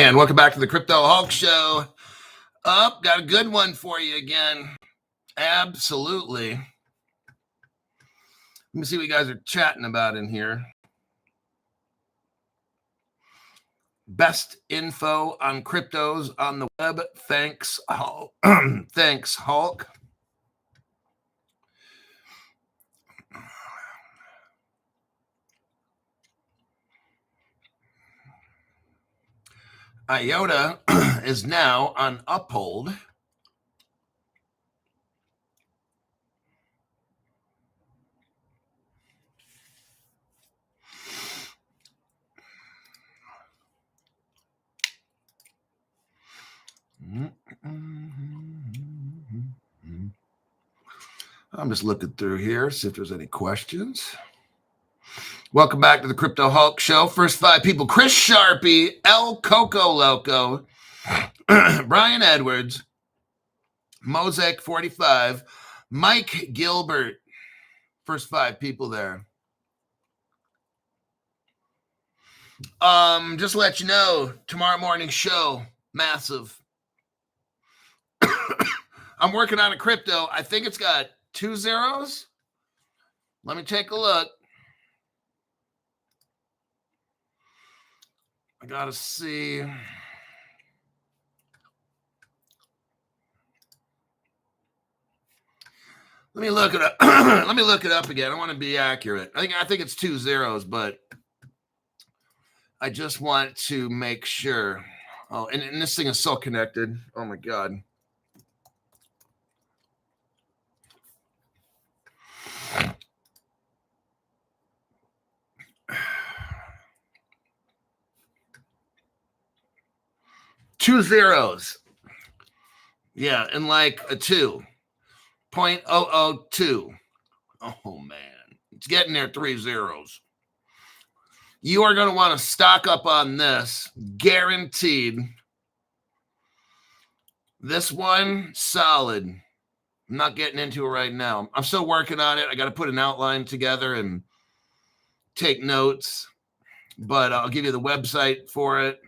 And welcome back to the Crypto Hulk Show. Got a good one for you again. Absolutely. Let me see what you guys are chatting about in here. Best info on cryptos on the web. Thanks, Hulk. Thanks, Hulk. IOTA is now on uphold. I'm just looking through here, see if there's any questions. Welcome back to the Crypto Hulk Show. First 5 people: Chris Sharpie, El Coco Loco, Brian Edwards, Mosaic 45, Mike Gilbert. First 5 people there. Just to let you know, tomorrow morning show, massive. I'm working on a crypto. I think it's got 2 zeros. Let me take a look. I gotta see. Let me look it up. Let me look it up again. I want to be accurate. I think it's 2 zeros, but I just want to make sure. Oh, and this thing is so connected. Oh my God. Two zeros. Yeah, and like a 2.002. Oh man. It's getting there 3 zeros. You are going to want to stock up on this. Guaranteed. This one, solid. I'm not getting into it right now. I'm still working on it. I got to put an outline together and take notes. But I'll give you the website for it.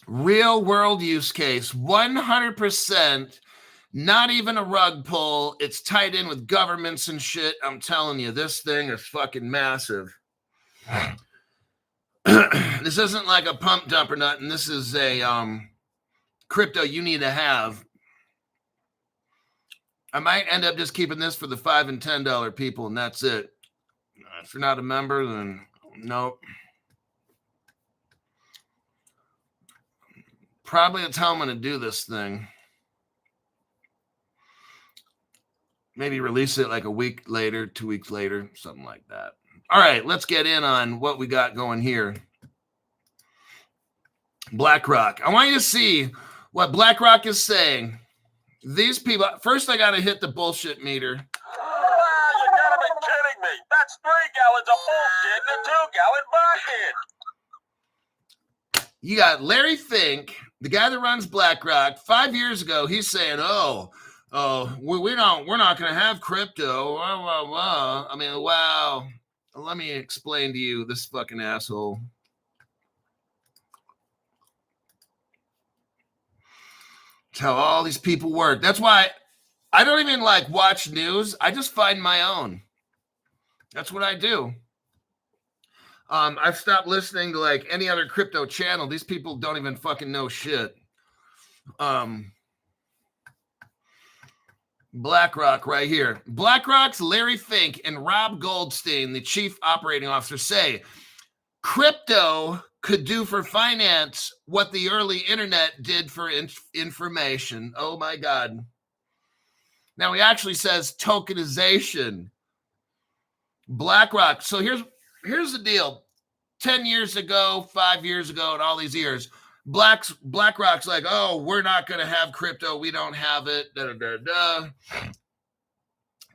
Real world use case, 100%, not even a rug pull. It's tied in with governments and shit. I'm telling you, this thing is fucking massive. This isn't like a pump dump or nothing. This is a crypto you need to have. I might end up just keeping this for the $5 and $10 people, and that's it. If you're not a member, then nope. Probably that's how I'm going to do this thing. Maybe release it like a week later, 2 weeks later, something like that. All right, let's get in on what we got going here. Blackrock. I want you to see what Blackrock is saying. These people, first I got to hit the bullshit meter. You gotta be kidding me. That's 3 gallons of bullshit in a 2-gallon bucket. You got Larry Fink, the guy that runs Blackrock. 5 years ago, he's saying, we're not going to have crypto. I mean, wow. Let me explain to you this fucking asshole. It's how all these people work. That's why I don't even like watch news. I just find my own. That's what I do. I've stopped listening to like any other crypto channel. These people don't even fucking know shit. Blackrock right here. Blackrock's Larry Fink and Rob Goldstein, the chief operating officer, say crypto could do for finance what the early internet did for information. Oh my God. Now he actually says tokenization. Blackrock. So here's the deal. 10 years ago, 5 years ago, and all these years, BlackRock's like, oh, we're not going to have crypto. We don't have it.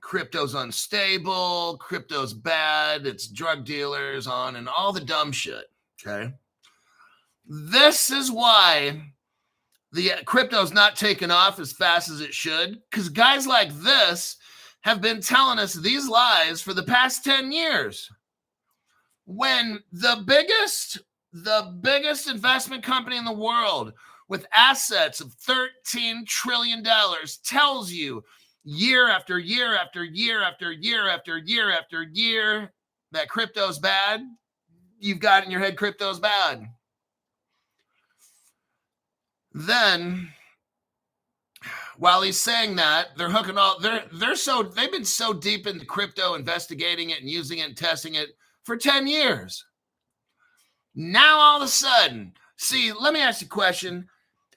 Crypto's unstable. Crypto's bad. It's drug dealers on and all the dumb shit. Okay. This is why the crypto's not taken off as fast as it should, because guys like this have been telling us these lies for the past 10 years. When the biggest the biggest investment company in the world with assets of $13 trillion, tells you year after year after year after year after year after year that crypto's bad, you've got in your head crypto's bad. Then, while he's saying that, they're hooking all they've been so deep into crypto, investigating it and using it and testing it for 10 years. Now all of a sudden, see, let me ask you a question.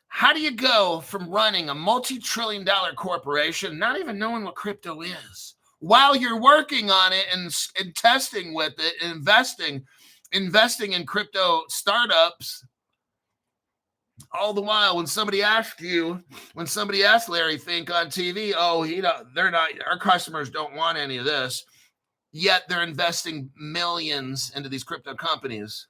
How do you go from running a multi-trillion-dollar corporation, not even knowing what crypto is, while you're working on it and testing with it, and investing in crypto startups, all the while when somebody asked Larry Fink on TV, they're not, our customers don't want any of this, yet they're investing millions into these crypto companies.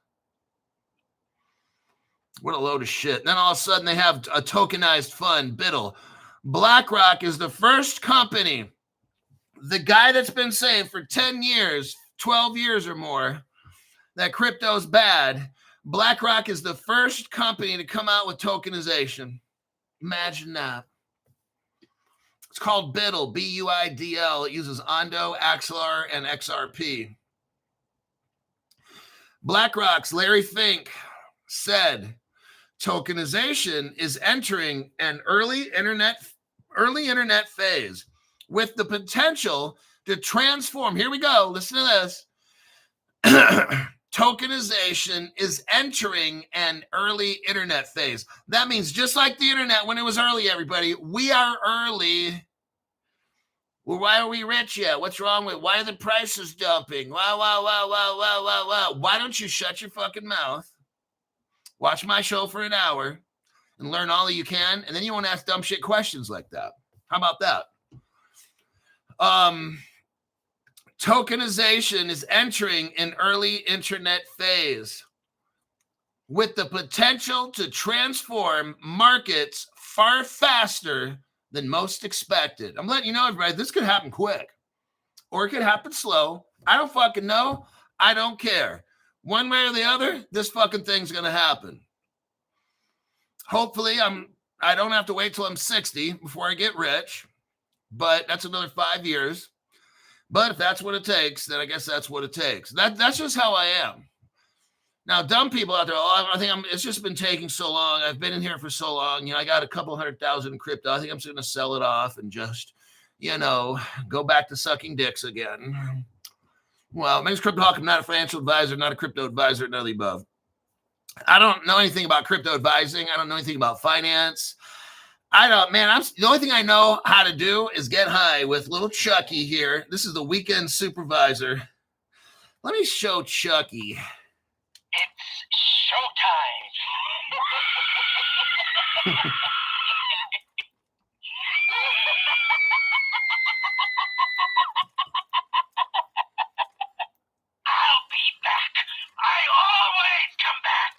What a load of shit. And then all of a sudden they have a tokenized fund, BIDL. BlackRock is the first company, the guy that's been saying for 10 years, 12 years or more, that crypto's bad. BlackRock is the first company to come out with tokenization. Imagine that. It's called BIDL, B-U-I-D-L. It uses Ondo, Axelar, and XRP. BlackRock's Larry Fink said tokenization is entering an early internet phase with the potential to transform. Here we go. Listen to this. Tokenization is entering an early internet phase. That means just like the internet when it was early, everybody, we are early. Well, why are we rich yet? What's wrong with, why are the prices dumping? Wow. Why don't you shut your fucking mouth? Watch my show for an hour and learn all you can, and then you won't ask dumb shit questions like that. How about that? Tokenization is entering an early internet phase with the potential to transform markets far faster than most expected. I'm letting you know, everybody, this could happen quick or it could happen slow. I don't fucking know. I don't care. One way or the other, this fucking thing's going to happen. Hopefully, I don't have to wait till I'm 60 before I get rich, but that's another 5 years. But if that's what it takes, then I guess that's what it takes. That's just how I am. Now, dumb people out there, it's just been taking so long. I've been in here for so long. I got a couple 100,000 in crypto. I think I'm just going to sell it off and just, go back to sucking dicks again. Well, my name's Crypto Hawk. I'm not a financial advisor, not a crypto advisor, none of the above. I don't know anything about crypto advising. I don't know anything about finance. The only thing I know how to do is get high with little Chucky here. This is the weekend supervisor. Let me show Chucky. It's showtime. I'll be back. I always come back.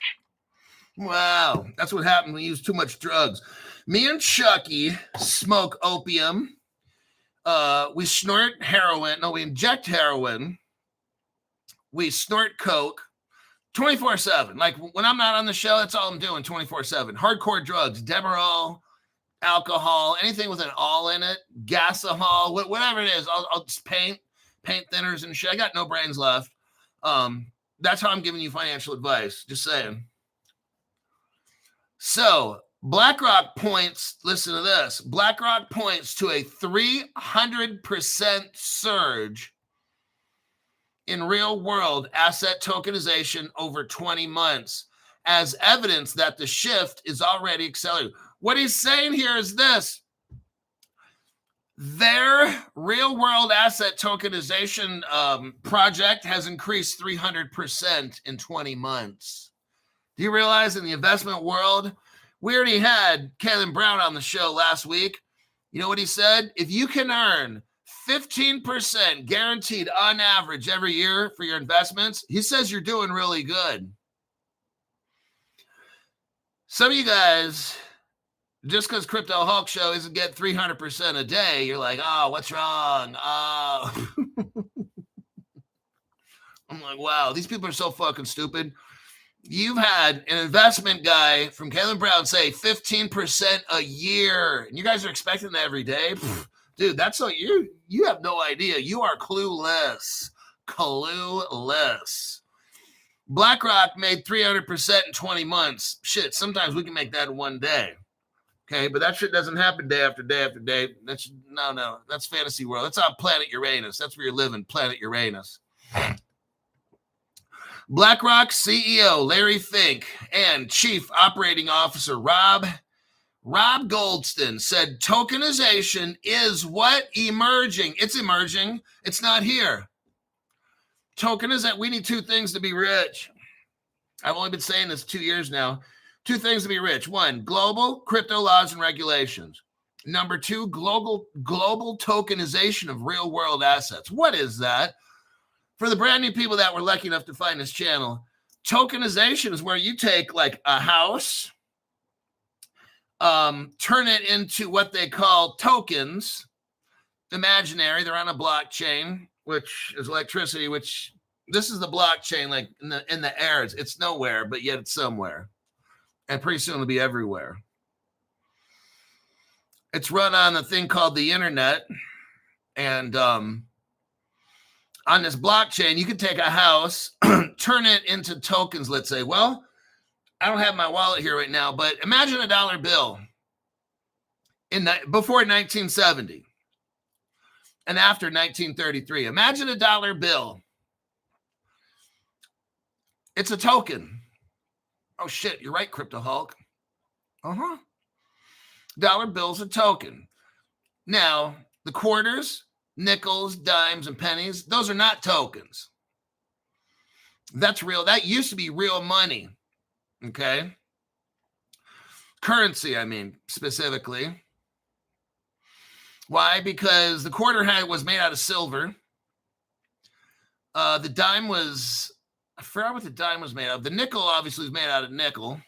Wow, that's what happens when you use too much drugs. Me and Chucky smoke opium. We snort heroin. No, we inject heroin. We snort coke 24/7. Like when I'm not on the show, that's all I'm doing 24/7. Hardcore drugs, Demerol, alcohol, anything with an all in it, gasohol, whatever it is. I'll just paint thinners and shit. I got no brains left. That's how I'm giving you financial advice. Just saying. So BlackRock points, listen to this. BlackRock points to a 300% surge in real world asset tokenization over 20 months as evidence that the shift is already accelerating. What he's saying here is this. Their real world asset tokenization project has increased 300% in 20 months. Do you realize in the investment world, we already had Kevin Brown on the show last week. You know what he said? If you can earn 15% guaranteed on average every year for your investments, he says you're doing really good. Some of you guys, just because Crypto Hulk Show isn't getting 300% a day, you're like, oh, what's wrong? Oh. I'm like, wow, these people are so fucking stupid. You've had an investment guy from Caitlin Brown say 15% a year, and you guys are expecting that every day? Pfft, dude, that's what you have no idea. You are clueless. Clueless. BlackRock made 300% in 20 months. Shit, sometimes we can make that in one day. Okay, but that shit doesn't happen day after day after day. That's no. That's fantasy world. That's on planet Uranus. That's where you're living, planet Uranus. BlackRock CEO Larry Fink and Chief Operating Officer Rob Goldston said tokenization is what? Emerging. It's emerging. It's not here. Tokenization. We need two things to be rich. I've only been saying this 2 years now. Two things to be rich. One, global crypto laws and regulations. Number two, global tokenization of real world assets. What is that? For the brand new people that were lucky enough to find this channel, tokenization is where you take like a house, turn it into what they call tokens, imaginary. They're on a blockchain, which is electricity, which this is the blockchain, like in the air. It's nowhere, but yet it's somewhere. And pretty soon it'll be everywhere. It's run on a thing called the internet. And on this blockchain, you can take a house, turn it into tokens, let's say. Well, I don't have my wallet here right now, but imagine a dollar bill before 1970 and after 1933. Imagine a dollar bill. It's a token. Oh, shit, you're right, Crypto Hulk. Uh-huh. Dollar bill's a token. Now, the quarters, nickels, dimes, and pennies, those are not tokens. That's real. That used to be real money, okay? Currency, I mean, specifically. Why? Because the quarter was made out of silver. The dime was... I forgot what the dime was made of. The nickel obviously was made out of nickel.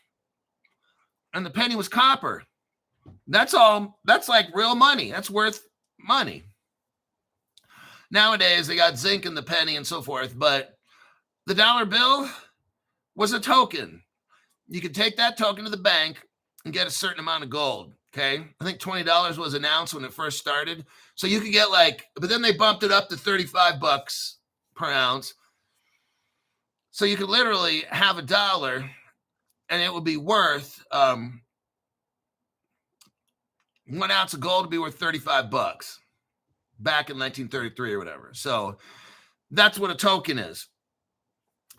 And the penny was copper. That's all. That's like real money. That's worth money. Nowadays, they got zinc in the penny and so forth. But the dollar bill was a token. You could take that token to the bank and get a certain amount of gold. Okay. I think $20 was an ounce when it first started. So you could get but then they bumped it up to $35 per ounce. So you could literally have a dollar and it would be worth 1 ounce of gold would be worth $35 back in 1933 or whatever. So that's what a token is.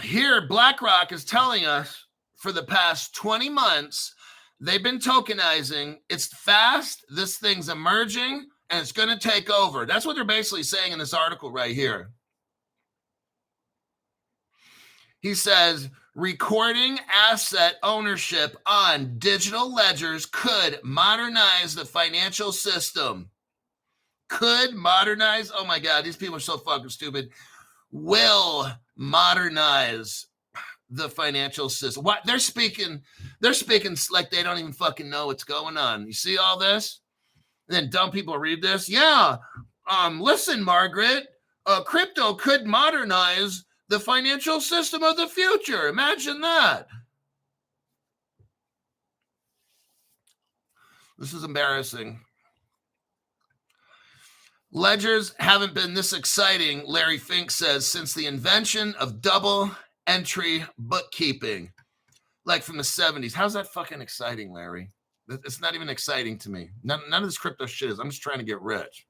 Here, BlackRock is telling us for the past 20 months, they've been tokenizing. It's fast. This thing's emerging and it's going to take over. That's what they're basically saying in this article right here. He says, recording asset ownership on digital ledgers could modernize the financial system. Could modernize? Oh my God, these people are so fucking stupid. Will modernize the financial system. What they're speaking like they don't even fucking know what's going on. You see all this? And then dumb people read this. Yeah. Listen, Margaret, crypto could modernize the financial system of the future. Imagine that. This is embarrassing. Ledgers haven't been this exciting, Larry Fink says, since the invention of double entry bookkeeping, like from the 70s. How's that fucking exciting, Larry? It's not even exciting to me. None of this crypto shit is. I'm just trying to get rich.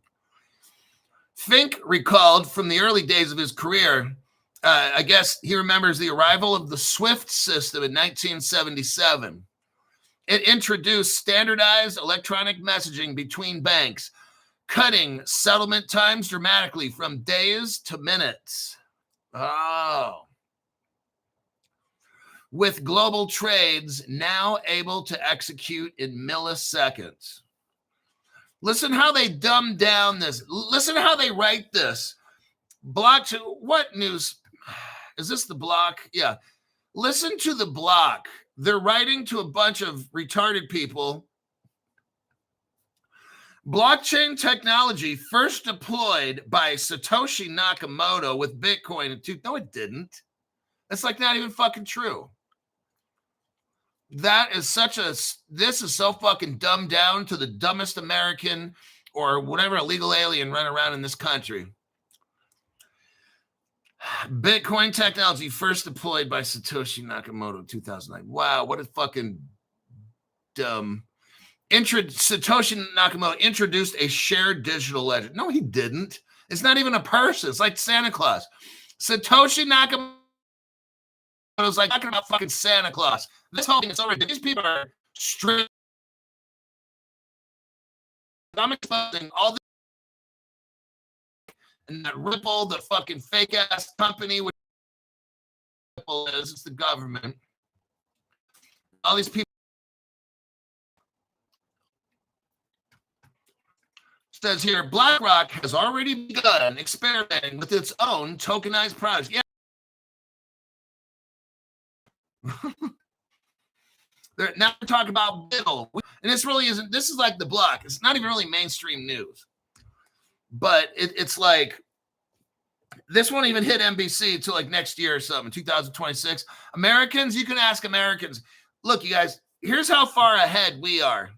Fink recalled from the early days of his career, I guess he remembers the arrival of the SWIFT system in 1977. It introduced standardized electronic messaging between banks, cutting settlement times dramatically from days to minutes. Oh. With global trades now able to execute in milliseconds. Listen how they dumb down this. Listen how they write this. What news? Is this the block? Yeah. Listen to the block. They're writing to a bunch of retarded people. Blockchain technology first deployed by Satoshi Nakamoto with Bitcoin. No, it didn't. That's like not even fucking true. That is this is so fucking dumbed down to the dumbest American or whatever illegal alien running around in this country. Bitcoin technology first deployed by Satoshi Nakamoto in 2009. Wow, what a fucking dumb. Satoshi Nakamoto introduced a shared digital ledger. No, he didn't. It's not even a person. It's like Santa Claus. Satoshi Nakamoto was like talking about fucking Santa Claus. This whole thing is already. These people are straight. I'm exposing all this. And that Ripple, the fucking fake ass company, which Ripple is, it's the government. All these people. Says here, BlackRock has already begun experimenting with its own tokenized products. Yeah. Now we're talking about Biddle. And this really isn't, this is like the block. It's not even really mainstream news. But it's like, this won't even hit NBC until like next year or something, 2026. Americans, you can ask Americans. Look, you guys, here's how far ahead we are.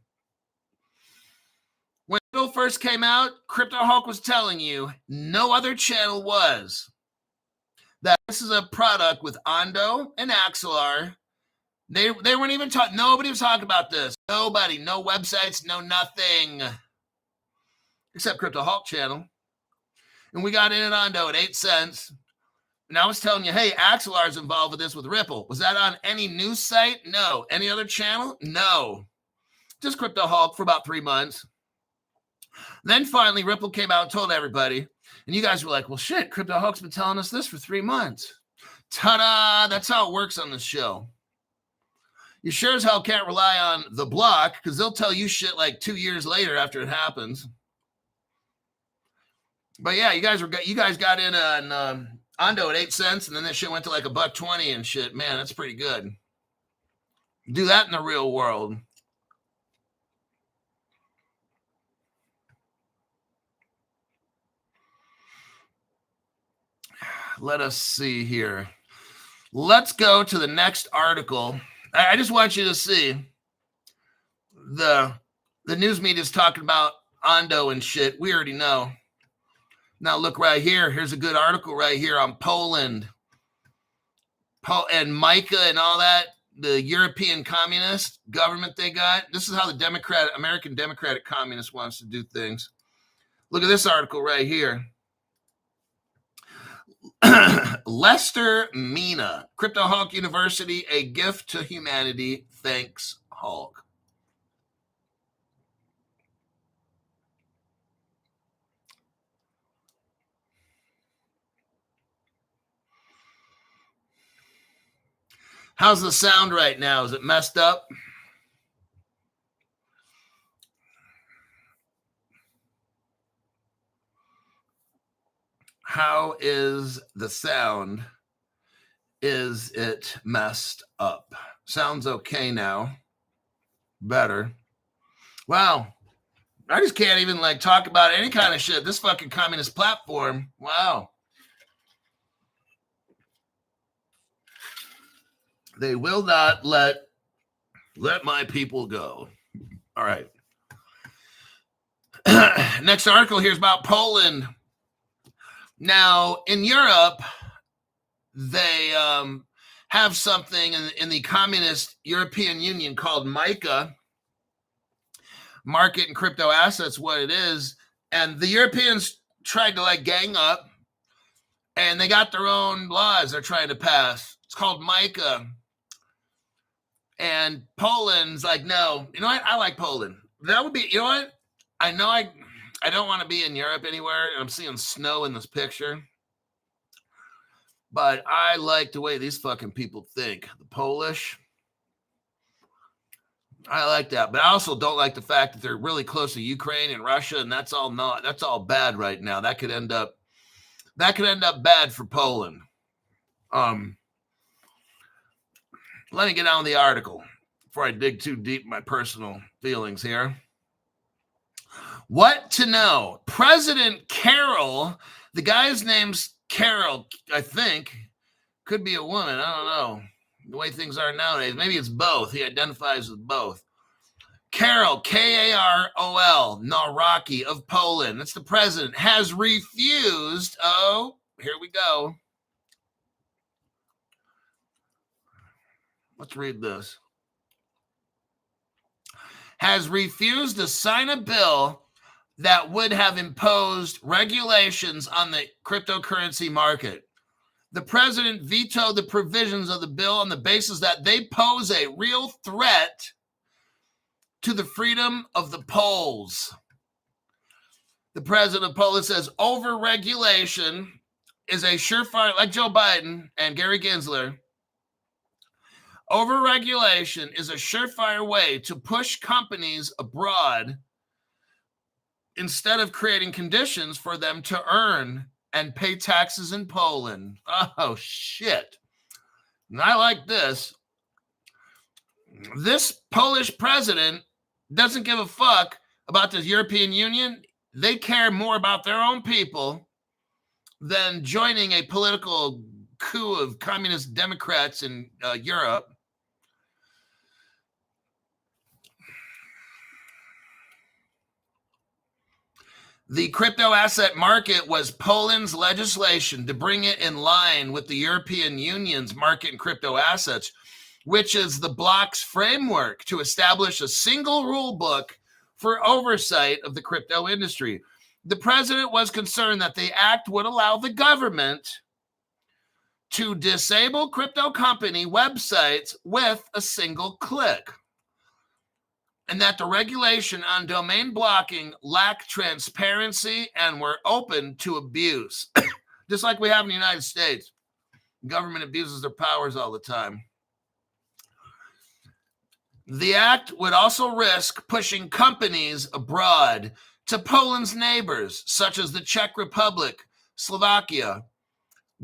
When Biddle first came out, Crypto Hulk was telling you, no other channel was, that this is a product with Ondo and Axelar. They weren't even talking, nobody was talking about this. Nobody, no websites, no nothing. Except Crypto Hulk channel. And we got in at Ondo at 8 cents. And I was telling you, hey, Axelar's involved with this with Ripple. Was that on any news site? No. Any other channel? No. Just Crypto Hulk for about 3 months. Then finally, Ripple came out and told everybody. And you guys were like, well, shit, Crypto Hulk's been telling us this for 3 months. Ta-da! That's how it works on this show. You sure as hell can't rely on the block because they'll tell you shit like 2 years later after it happens. But yeah, you guys got in on Ondo at 8 cents, and then this shit went to like $1.20 and shit. Man, that's pretty good. Do that in the real world. Let us see here. Let's go to the next article. I just want you to see the news media is talking about Ondo and shit. We already know. Now look right here. Here's a good article right here on Poland. And Micah and all that, the European communist government they got. This is how the American Democratic Communist wants to do things. Look at this article right here. Lester Mina, Crypto Hulk University, a gift to humanity. Thanks, Hulk. How's the sound right now? Is it messed up? How is the sound? Is it messed up? Sounds okay now. Better. Wow. I just can't even like talk about any kind of shit. This fucking communist platform. Wow. They will not let my people go. All right. Next article here is about Poland. Now, in Europe, they have something in the communist European Union called MiCA, Market and Crypto Assets, what it is. And the Europeans tried to like gang up, and they got their own laws they're trying to pass. It's called MiCA. And Poland's like, no, you know what? I like Poland. That would be, you know what? I know I don't want to be in Europe anywhere. I'm seeing snow in this picture. But I like the way these fucking people think. The Polish. I like that. But I also don't like the fact that they're really close to Ukraine and Russia, and that's all bad right now. That could end up bad for Poland. Let me get on the article before I dig too deep in my personal feelings here. What to know? President Carroll, the guy's name's Carroll, I think. Could be a woman. I don't know. the way things are nowadays. Maybe it's both. He identifies with both. Karol, Karol, Nawrocki of Poland, that's the president, has refused. Oh, here we go. Let's read this. Has refused to sign a bill that would have imposed regulations on the cryptocurrency market. The president vetoed the provisions of the bill on the basis that they pose a real threat to the freedom of the polls. The president of Poland says overregulation is a surefire, like Joe Biden and Gary Gensler, overregulation is a surefire way to push companies abroad instead of creating conditions for them to earn and pay taxes in Poland. Oh, shit. And I like this. This Polish president doesn't give a fuck about the European Union. They care more about their own people than joining a political coup of communist Democrats in Europe. The crypto asset market was Poland's legislation to bring it in line with the European Union's market in crypto assets, which is the bloc's framework to establish a single rule book for oversight of the crypto industry. The president was concerned that the act would allow the government to disable crypto company websites with a single click, and that the regulation on domain blocking lacked transparency and were open to abuse. Just like we have in the United States. Government abuses their powers all the time. The act would also risk pushing companies abroad to Poland's neighbors, such as the Czech Republic, Slovakia,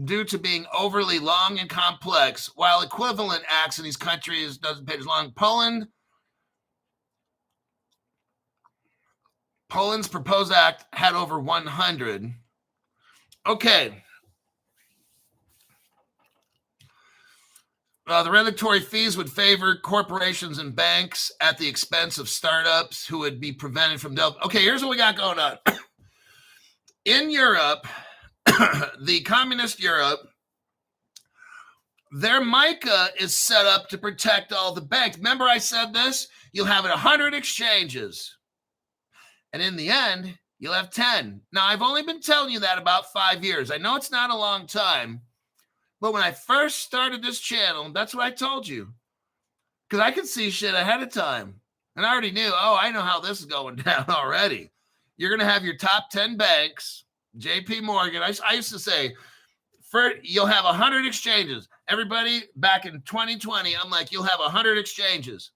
due to being overly long and complex, while equivalent acts in these countries doesn't take as long. Poland's proposed act had over 100. Okay. The regulatory fees would favor corporations and banks at the expense of startups who would be prevented from Okay, here's what we got going on. In Europe, the communist Europe, their MiCA is set up to protect all the banks. Remember I said this? You'll have 100 exchanges. And in the end, you'll have 10. Now, I've only been telling you that about 5 years. I know it's not a long time. But when I first started this channel, that's what I told you. Because I could see shit ahead of time. And I already knew, I know how this is going down already. You're going to have your top 10 banks, JP Morgan. I used to say, you'll have 100 exchanges. Everybody, back in 2020, I'm like, you'll have 100 exchanges.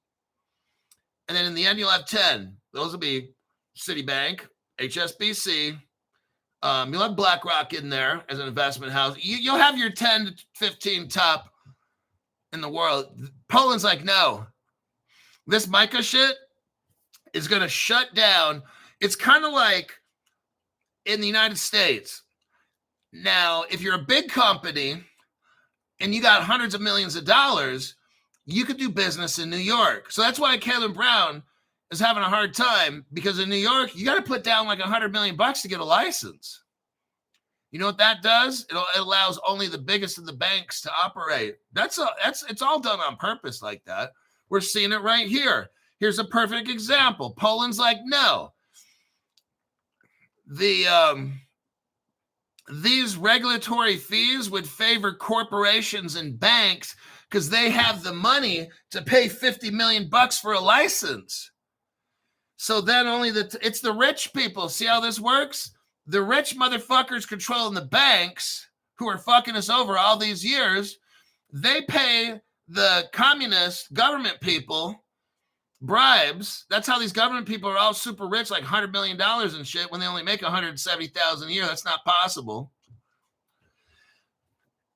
And then in the end, you'll have 10. Those will be Citibank, HSBC. You'll have Blackrock in there as an investment house. You'll have your 10 to 15 top in the world. Poland's like, no. This MiCA shit is going to shut down. It's kind of like in the United States. Now, if you're a big company and you got hundreds of millions of dollars, you could do business in New York. So that's why Caleb Brown is having a hard time, because in New York, you got to put down like $100 million to get a license. You know what that does? It allows only the biggest of the banks to operate. It's all done on purpose like that. We're seeing it right here. Here's a perfect example. Poland's like, no. These regulatory fees would favor corporations and banks because they have the money to pay $50 million for a license. So then it's the rich people. See how this works? The rich motherfuckers controlling the banks who are fucking us over all these years, they pay the communist government people bribes. That's how these government people are all super rich, like $100 million and shit, when they only make $170,000 a year. That's not possible.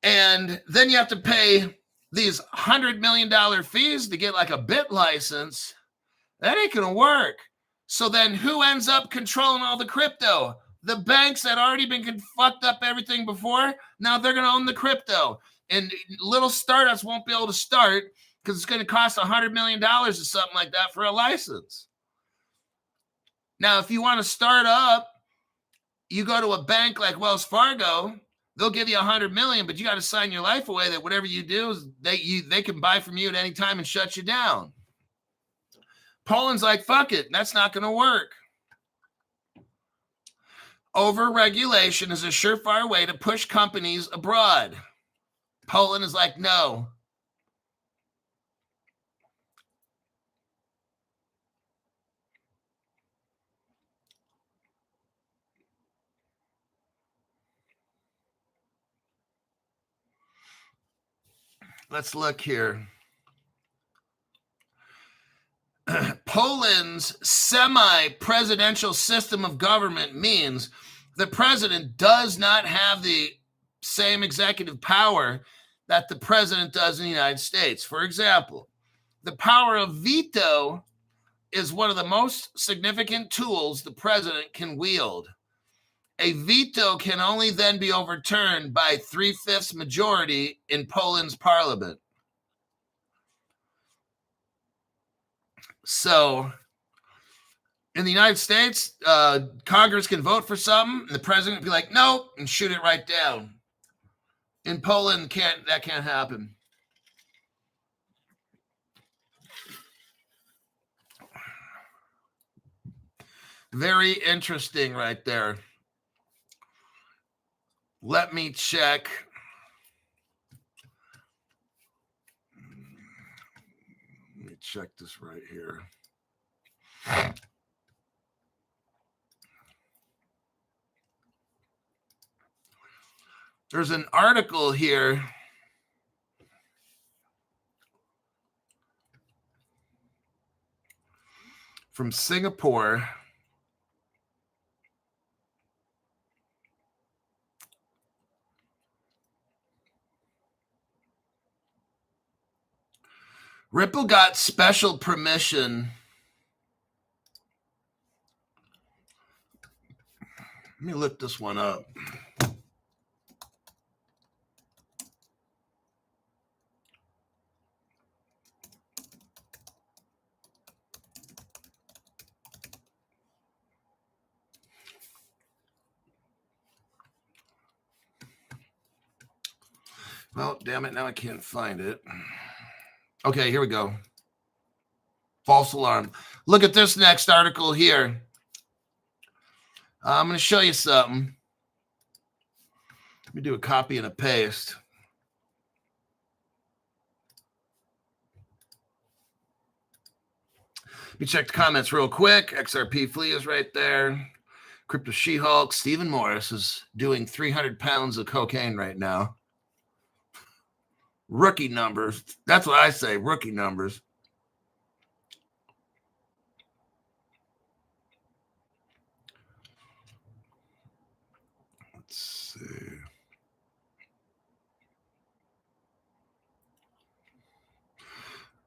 And then you have to pay these $100 million fees to get like a bit license. That ain't gonna work. So then who ends up controlling all the crypto? The banks that already been fucked up everything before, now they're going to own the crypto. And little startups won't be able to start because it's going to cost $100 million or something like that for a license. Now, if you want to start up, you go to a bank like Wells Fargo, they'll give you $100 million, but you got to sign your life away that whatever you do, they can buy from you at any time and shut you down. Poland's like, fuck it, that's not going to work. Over-regulation is a surefire way to push companies abroad. Poland is like, no. Let's look here. Poland's semi-presidential system of government means the president does not have the same executive power that the president does in the United States. For example, the power of veto is one of the most significant tools the president can wield. A veto can only then be overturned by 3/5 majority in Poland's parliament. So in the United States, Congress can vote for something, and the president can be like, nope, and shoot it right down. In Poland, that can't happen. Very interesting right there. Let me check. Let me check this right here. There's an article here from Singapore. Ripple got special permission. Let me look this one up. Well, damn it, now I can't find it. Okay, here we go. False alarm. Look at this next article here. I'm going to show you something. Let me do a copy and a paste. Let me check the comments real quick. XRP Flea is right there. Crypto She-Hulk. Stephen Morris is doing 300 pounds of cocaine right now. Rookie numbers. That's what I say, rookie numbers. Let's see.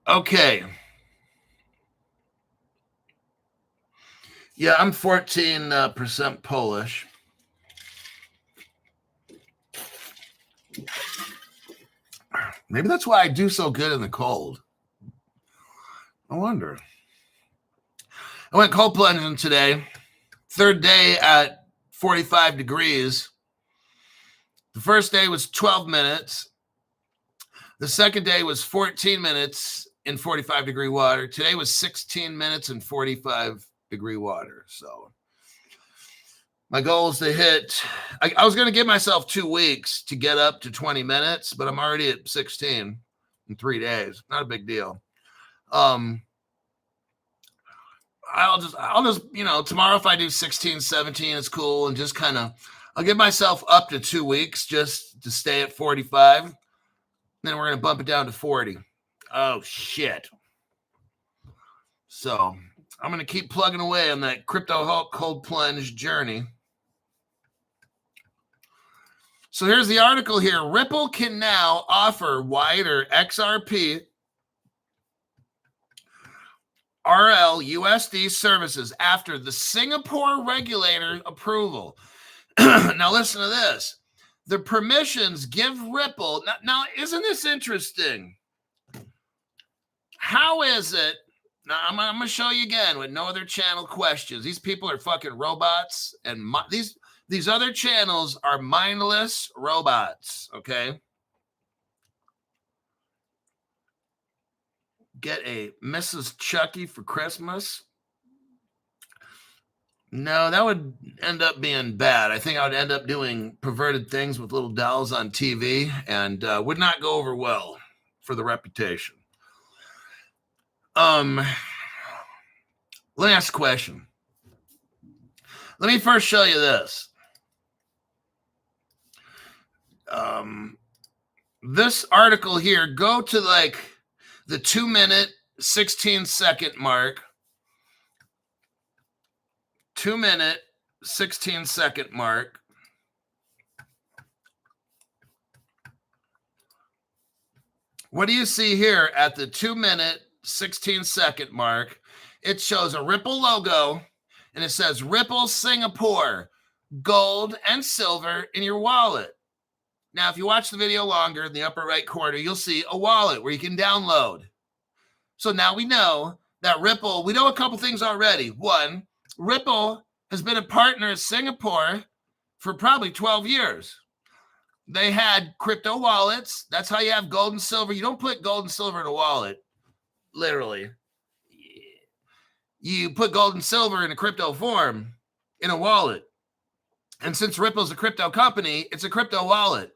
Okay. Yeah, I'm 14% Polish. Maybe that's why I do so good in the cold. I wonder. I went cold plunging today. Third day at 45 degrees. The first day was 12 minutes. The second day was 14 minutes in 45 degree water. Today was 16 minutes in 45 degree water. So my goal is to hit, I was going to give myself 2 weeks to get up to 20 minutes, but I'm already at 16 in 3 days. Not a big deal. I'll just, tomorrow if I do 16, 17, it's cool. And just I'll give myself up to 2 weeks just to stay at 45. Then we're going to bump it down to 40. Oh, shit. So I'm going to keep plugging away on that Crypto Hulk cold plunge journey. So here's the article here. Ripple can now offer wider XRP RL USD services after the Singapore regulator approval. Now listen to this. the permissions give Ripple. Now, isn't this interesting? How is it? Now, I'm going to show you again with no other channel questions. These people are fucking robots, and these other channels are mindless robots, okay? Get a Mrs. Chucky for Christmas? No, that would end up being bad. I think I would end up doing perverted things with little dolls on TV and would not go over well for the reputation. Last question. Let me first show you this. This article here, go to like the 2-minute, 16-second mark. 2-minute, 16-second mark. What do you see here at the 2-minute, 16-second mark? It shows a Ripple logo, and it says Ripple Singapore, gold and silver in your wallet. Now, if you watch the video longer, in the upper right corner, you'll see a wallet where you can download. So now we know that Ripple, we know a couple things already. One, Ripple has been a partner of Singapore for probably 12 years. They had crypto wallets. That's how you have gold and silver. You don't put gold and silver in a wallet, literally. You put gold and silver in a crypto form in a wallet. And since Ripple's a crypto company, it's a crypto wallet.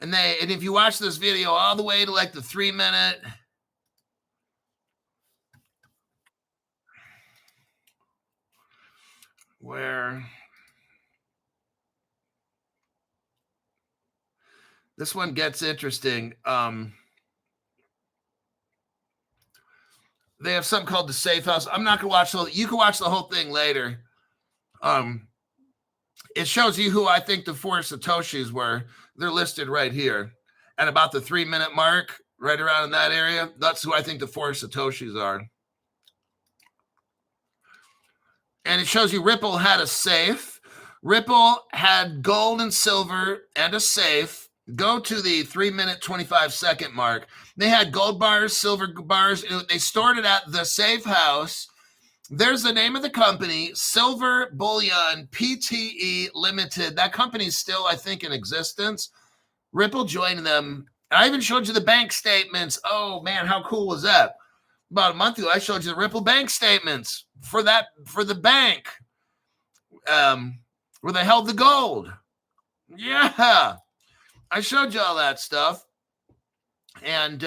And if you watch this video all the way to like the 3-minute, where this one gets interesting. They have something called the Safe House. I'm not going to watch you can watch the whole thing later. It shows you who I think the 4 Satoshis were. They're listed right here. At about the 3-minute mark, right around in that area, that's who I think the 4 Satoshis are. And it shows you Ripple had a safe. Ripple had gold and silver and a safe. Go to the 3-minute, 25-second mark. They had gold bars, silver bars. They stored it at the Safe House. There's the name of the company, Silver Bullion Pte Limited. That company's still, I think, in existence. Ripple joined them. I even showed you the bank statements. Oh, man, how cool was that? About a month ago, I showed you the Ripple bank statements for the bank where they held the gold. Yeah, I showed you all that stuff. And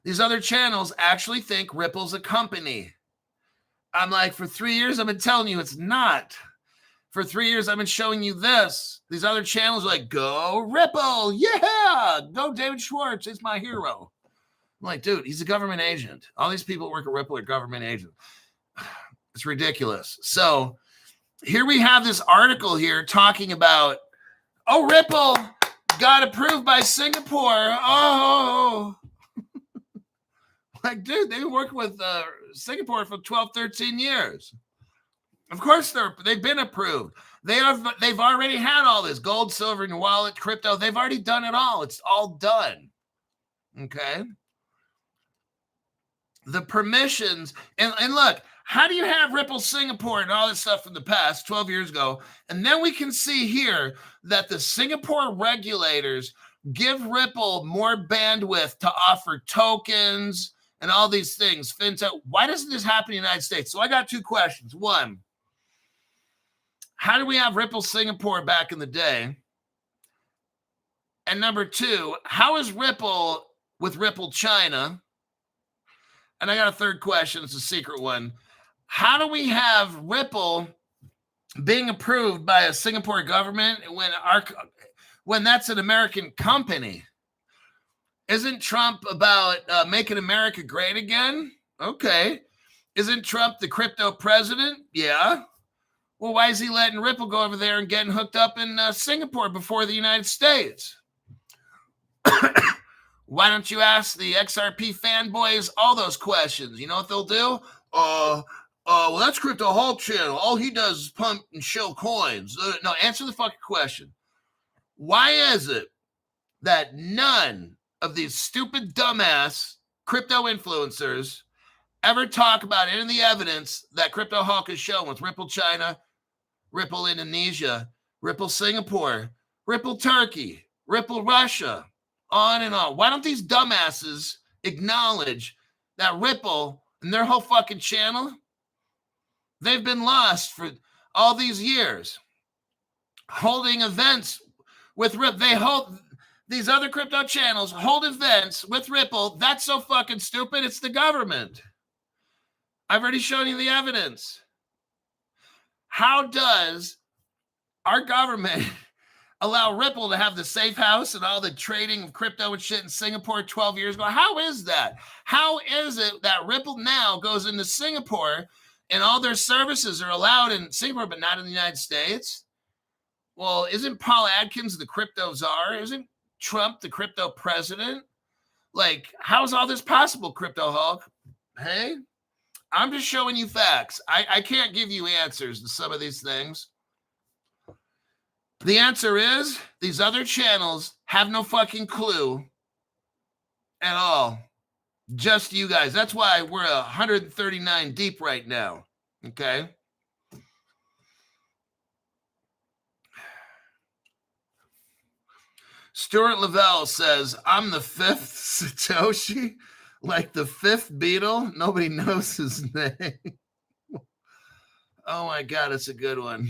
these other channels actually think Ripple's a company. I'm like, for 3 years, I've been telling you it's not. For 3 years, I've been showing you this. These other channels are like, go Ripple. Yeah, go David Schwartz. He's my hero. I'm like, dude, he's a government agent. All these people who work at Ripple are government agents. It's ridiculous. So here we have this article here talking about, oh, Ripple got approved by Singapore. Oh, like, dude, they've been working with Singapore for 12, 13 years. Of course, they've been approved. They've already had all this gold, silver, and wallet, crypto. They've already done it all. It's all done. Okay. The permissions, and look, how do you have Ripple Singapore and all this stuff from the past 12 years ago? And then we can see here that the Singapore regulators give Ripple more bandwidth to offer tokens and all these things. FinTech. Why doesn't this happen in the United States? So I got 2 questions. One, how do we have Ripple Singapore back in the day? And number 2, how is Ripple with Ripple China? And I got a third question. It's a secret one. How do we have Ripple being approved by a Singapore government when that's an American company? Isn't Trump about making America great again? Okay. Isn't Trump the crypto president? Yeah. Well, why is he letting Ripple go over there and getting hooked up in Singapore before the United States? Why don't you ask the XRP fanboys all those questions? You know what they'll do? Well, that's Crypto Hulk channel. All he does is pump and show coins. No, answer the fucking question. Why is it that none of these stupid dumbass crypto influencers ever talk about any of the evidence that Crypto Hulk has shown with Ripple China, Ripple Indonesia, Ripple Singapore, Ripple Turkey, Ripple Russia, on and on? Why don't these dumbasses acknowledge that Ripple and their whole fucking channel, they've been lost for all these years, holding events with Ripple. They hold, these other crypto channels hold events with Ripple. That's so fucking stupid. It's the government. I've already shown you the evidence. How does our government allow Ripple to have the safe house and all the trading of crypto and shit in Singapore 12 years ago? How is that? How is it that Ripple now goes into Singapore and all their services are allowed in Singapore but not in the United States? Well, isn't Paul Adkins the crypto czar? Isn't Trump the crypto president? Like, how is all this possible, Crypto Hulk? Hey, I'm just showing you facts. I can't give you answers to some of these things. The answer is these other channels have no fucking clue at all. Just you guys. That's why we're 139 deep right now. Okay? Stuart Lavelle says, I'm the fifth Satoshi, like the fifth Beatle. Nobody knows his name. Oh my God, it's a good one.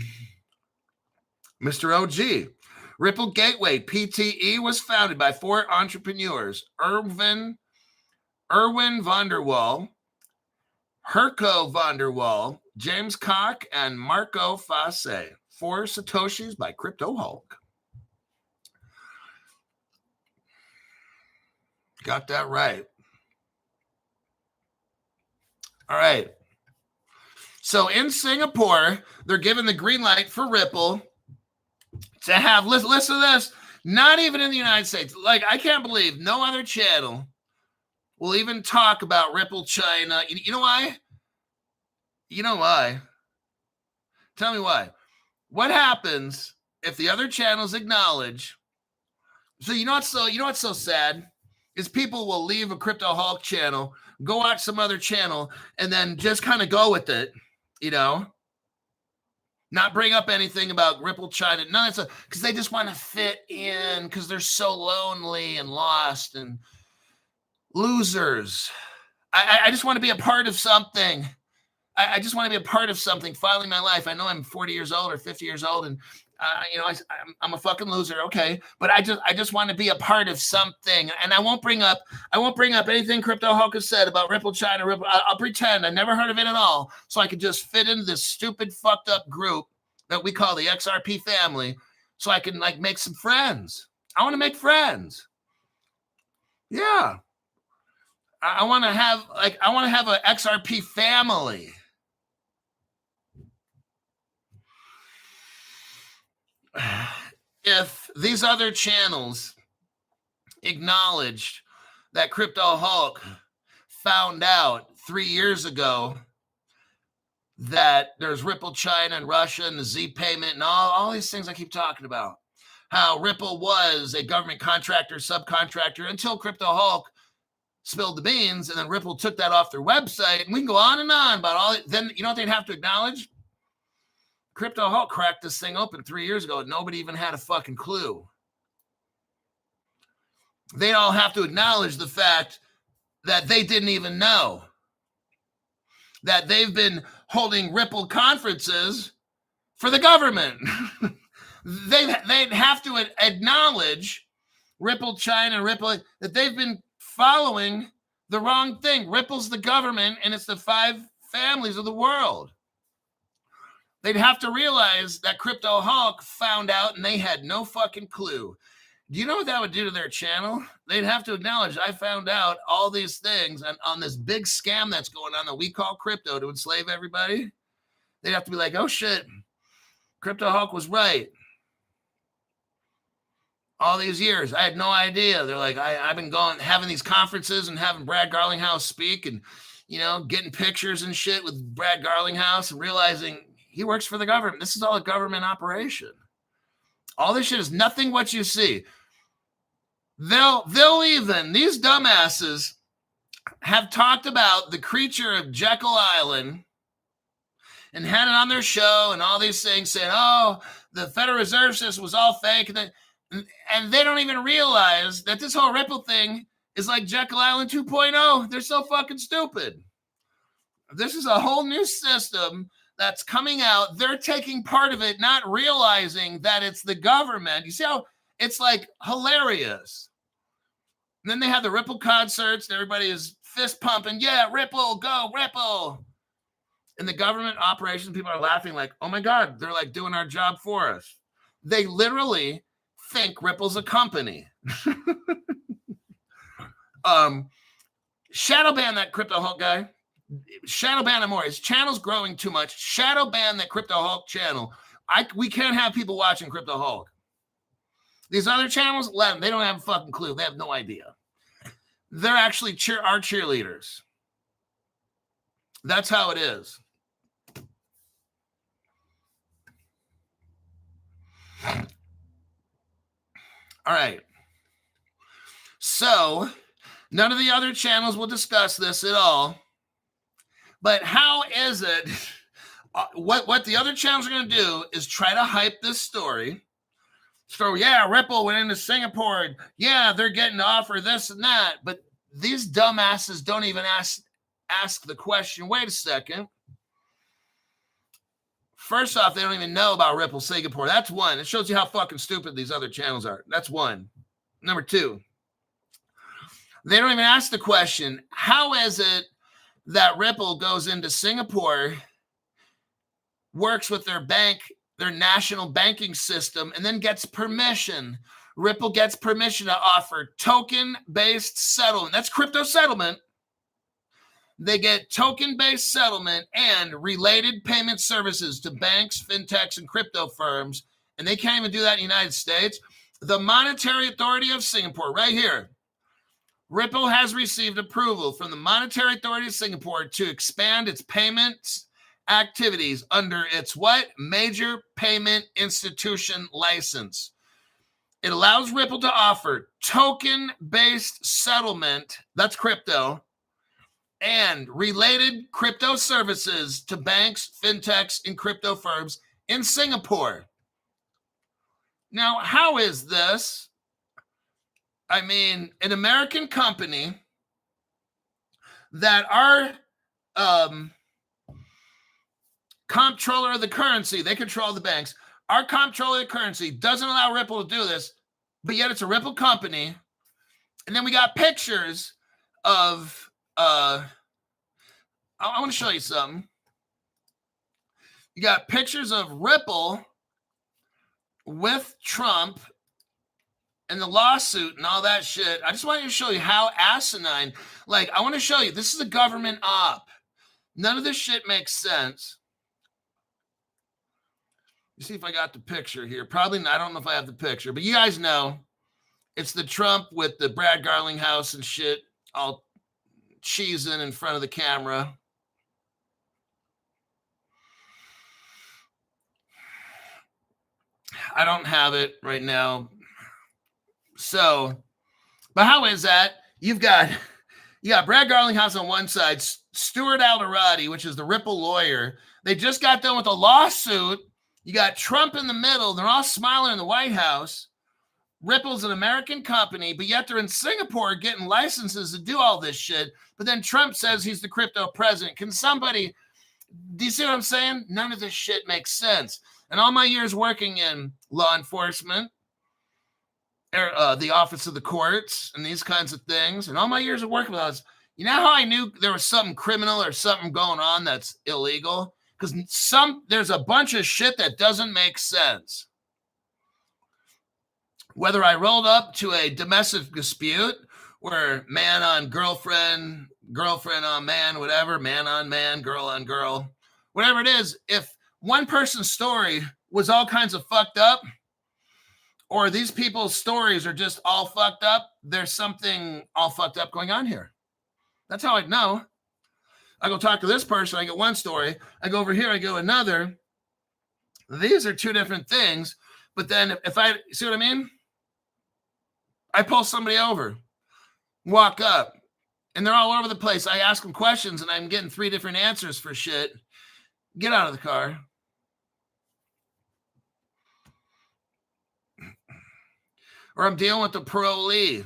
Mr. OG, Ripple Gateway, PTE, was founded by 4 entrepreneurs, Erwin van der Wal, Herco van der Wal, James Koch, and Marco Fasse. 4 Satoshis by Crypto Hulk. Got that right. All right. So in Singapore, they're given the green light for Ripple to have, listen to this, not even in the United States. Like, I can't believe no other channel will even talk about Ripple China. You know why? You know why? Tell me why. What happens if the other channels acknowledge? So you know what's so sad is people will leave a Crypto Hulk channel, go watch some other channel, and then just kind of go with it, you know? Not bring up anything about Ripple China. No, it's because they just want to fit in because they're so lonely and lost and losers. I just want to be a part of something. I just want to be a part of something. Finally, my life. I know I'm 40 years old or 50 years old, and I'm a fucking loser. Okay, but I just want to be a part of something, and I won't bring up anything Crypto Hulk has said about Ripple China. I'll pretend I never heard of it at all, so I could just fit into this stupid, fucked up group that we call the XRP family, so I can like make some friends. I want to make friends. Yeah, I want to have an XRP family. If these other channels acknowledged that Crypto Hulk found out 3 years ago that there's Ripple China and Russia and the Z payment and all these things I keep talking about, how Ripple was a government contractor, subcontractor until Crypto Hulk spilled the beans, and then Ripple took that off their website, and we can go on and on about all. Then you know what they'd have to acknowledge? Crypto Hulk cracked this thing open 3 years ago, and nobody even had a fucking clue. They all have to acknowledge the fact that they didn't even know that they've been holding Ripple conferences for the government. They'd have to acknowledge Ripple China, Ripple, that they've been following the wrong thing. Ripple's the government, and it's the 5 families of the world. They'd have to realize that Crypto Hulk found out and they had no fucking clue. Do you know what that would do to their channel? They'd have to acknowledge I found out all these things on this big scam that's going on that we call crypto to enslave everybody. They'd have to be like, oh shit, Crypto Hulk was right. All these years, I had no idea. They're like, I've been having these conferences and having Brad Garlinghouse speak and, getting pictures and shit with Brad Garlinghouse and realizing he works for the government. This is all a government operation. All this shit is nothing what you see. They'll even, these dumbasses have talked about the creature of Jekyll Island and had it on their show and all these things saying, oh, the Federal Reserve System was all fake. And they don't even realize that this whole Ripple thing is like Jekyll Island 2.0. They're so fucking stupid. This is a whole new system that's coming out. They're taking part of it, not realizing that it's the government. You see how it's like hilarious. And then they have the Ripple concerts and everybody is fist pumping. Yeah, Ripple, go Ripple. In the government operations, people are laughing like, oh my God, they're like doing our job for us. They literally think Ripple's a company. Shadow ban that Crypto Hulk guy. Shadow ban him more. His channel's growing too much. Shadow ban that Crypto Hulk channel. We can't have people watching Crypto Hulk. These other channels, let them. They don't have a fucking clue. They have no idea. They're actually our cheerleaders. That's how it is. All right. So, none of the other channels will discuss this at all. But how is it? What the other channels are going to do is try to hype this story. So, yeah, Ripple went into Singapore. Yeah, they're getting to offer this and that. But these dumbasses don't even ask the question, wait a second. First off, they don't even know about Ripple Singapore. That's one. It shows you how fucking stupid these other channels are. That's one. Number two, they don't even ask the question, how is it that Ripple goes into Singapore, works with their bank, their national banking system, and then gets permission? Ripple gets permission to offer token-based settlement. That's crypto settlement. They get token-based settlement and related payment services to banks, fintechs, and crypto firms. And they can't even do that in the United States. The Monetary Authority of Singapore, right here. Ripple has received approval from the Monetary Authority of Singapore to expand its payments activities under its what? Major Payment Institution License. It allows Ripple to offer token-based settlement, that's crypto, and related crypto services to banks, fintechs, and crypto firms in Singapore. Now, how is this? I mean, an American company that our comptroller of the currency, they control the banks, our comptroller of the currency doesn't allow Ripple to do this, but yet it's a Ripple company. And then we got pictures of I want to show you something. You got pictures of Ripple with Trump and the lawsuit and all that shit. I just want to show you how asinine. Like, I want to show you, this is a government op. None of this shit makes sense. You see if I got the picture here. Probably not. I don't know if I have the picture, but you guys know it's the Trump with the Brad Garlinghouse and shit all cheesing in front of the camera. I don't have it right now. So, but how is that? You got Brad Garlinghouse on one side, Stuart Alderati, which is the Ripple lawyer. They just got done with a lawsuit. You got Trump in the middle. They're all smiling in the White House. Ripple's an American company, but yet they're in Singapore getting licenses to do all this shit. But then Trump says he's the crypto president. Can somebody, do you see what I'm saying? None of this shit makes sense. And all my years working in law enforcement, the office of the courts and these kinds of things, and all my years of working with us, you know how I knew there was something criminal or something going on that's illegal? Because there's a bunch of shit that doesn't make sense. Whether I rolled up to a domestic dispute where man on girlfriend, girlfriend on man, whatever, man on man, girl on girl, whatever it is, if one person's story was all kinds of fucked up, or these people's stories are just all fucked up, there's something all fucked up going on here. That's how I'd know. I go talk to this person, I get one story. I go over here, I go another. These are two different things. But then if I, see what I mean? I pull somebody over, walk up, and they're all over the place. I ask them questions, and I'm getting 3 different answers for shit. Get out of the car. Or I'm dealing with the parolee,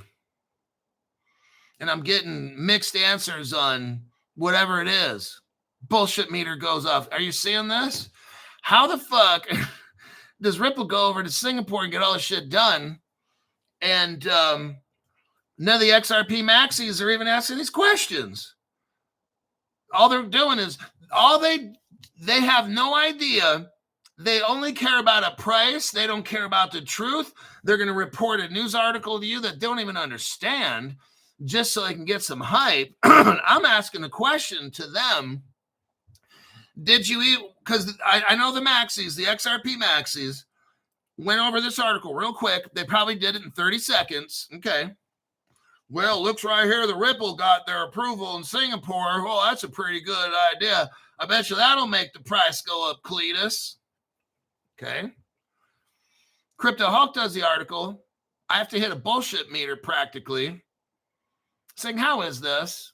and I'm getting mixed answers on whatever it is. Bullshit meter goes off. Are you seeing this? How the fuck does Ripple go over to Singapore and get all this shit done? And none of the XRP maxis are even asking these questions. All they're doing is they have no idea. They only care about a price. They don't care about the truth. They're going to report a news article to you that they don't even understand just so they can get some hype. I'm asking a question to them. Did you eat? Because I know the maxis, the XRP maxis, went over this article real quick. They probably did it in 30 seconds. Okay. Well, looks right here. The Ripple got their approval in Singapore. Well, that's a pretty good idea. I bet you that'll make the price go up, Cletus. Okay. Crypto Hulk does the article. I have to hit a bullshit meter practically. Saying, how is this?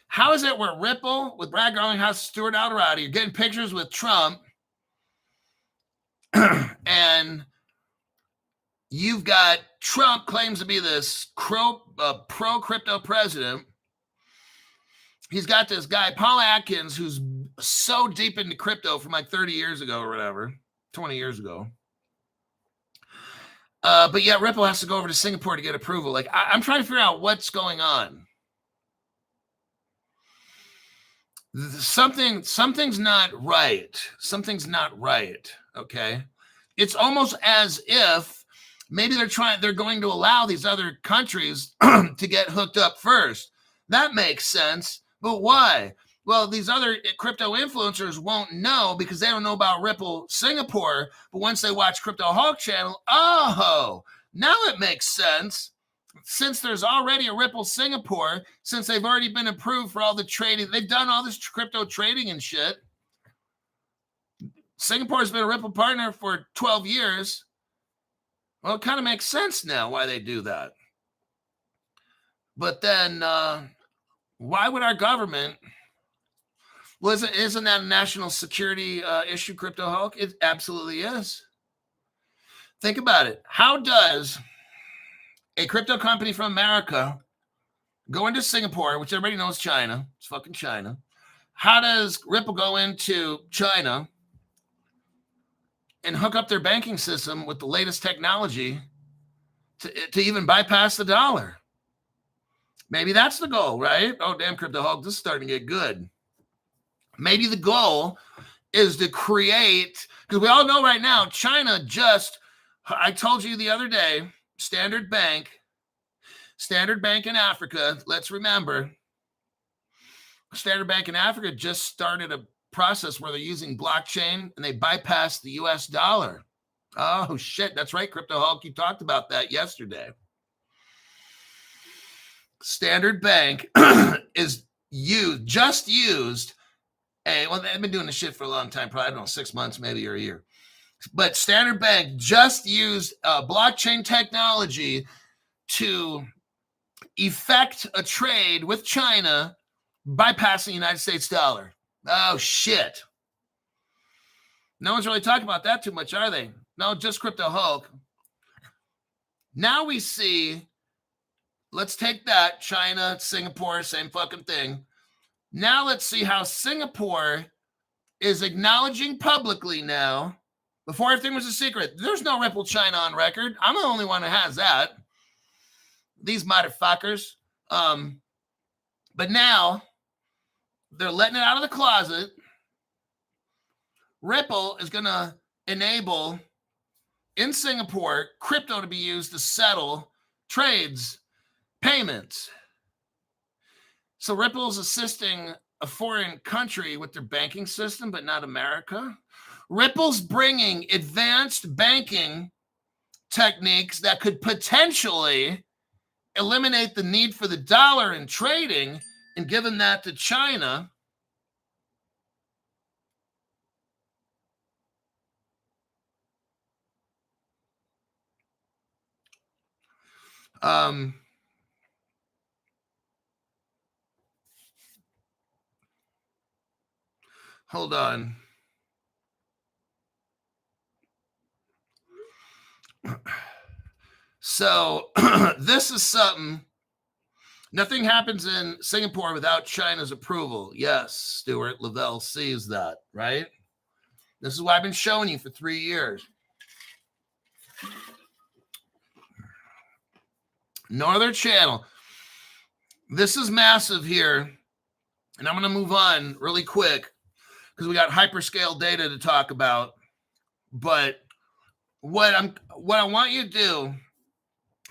How is it where Ripple with Brad Garlinghouse, Stuart Alderati, you're getting pictures with Trump, and you've got Trump claims to be this pro-crypto president. He's got this guy, Paul Atkins, who's so deep into crypto from like 30 years ago or whatever, 20 years ago. But yet Ripple has to go over to Singapore to get approval. Like, I'm trying to figure out what's going on. Something's not right. Something's not right. Okay. It's almost as if maybe they're going to allow these other countries to get hooked up first. That makes sense. But why? Well, these other crypto influencers won't know because they don't know about Ripple Singapore. But once they watch Crypto Hulk channel, oh, now it makes sense. Since there's already a Ripple Singapore, since they've already been approved for all the trading, they've done all this crypto trading and shit. Singapore's been a Ripple partner for 12 years. Well, it kind of makes sense now why they do that. But then why would our government... Well, isn't that a national security issue, Crypto Hulk? It absolutely is. Think about it. How does a crypto company from America go into Singapore, which everybody knows China? It's fucking China. How does Ripple go into China and hook up their banking system with the latest technology to even bypass the dollar? Maybe that's the goal, right? Oh, damn, Crypto Hulk, this is starting to get good. Maybe the goal is to create, because we all know right now, China I told you the other day, Standard Bank in Africa, let's remember, Standard Bank in Africa just started a process where they're using blockchain and they bypassed the US dollar. Oh, shit, that's right, Crypto Hulk, you talked about that yesterday. Standard Bank is used well, they've been doing this shit for a long time, probably, I don't know, 6 months, maybe, or a year. But Standard Bank just used blockchain technology to effect a trade with China, bypassing the United States dollar. Oh, shit. No one's really talking about that too much, are they? No, just Crypto Hulk. Now we see, let's take that, China, Singapore, same fucking thing. Now let's see how Singapore is acknowledging publicly now. Before everything was a secret. There's no Ripple China on record. I'm the only one that has that. These motherfuckers. But now they're letting it out of the closet. Ripple is going to enable in Singapore crypto to be used to settle trades, payments. So Ripple's assisting a foreign country with their banking system, but not America. Ripple's bringing advanced banking techniques that could potentially eliminate the need for the dollar in trading and giving that to China. Hold on. So this is something. Nothing happens in Singapore without China's approval. Yes, Stuart Lavelle sees that, right? This is what I've been showing you for 3 years. No other channel. This is massive here. And I'm going to move on really quick because we got hyperscale data to talk about. But what I want you to do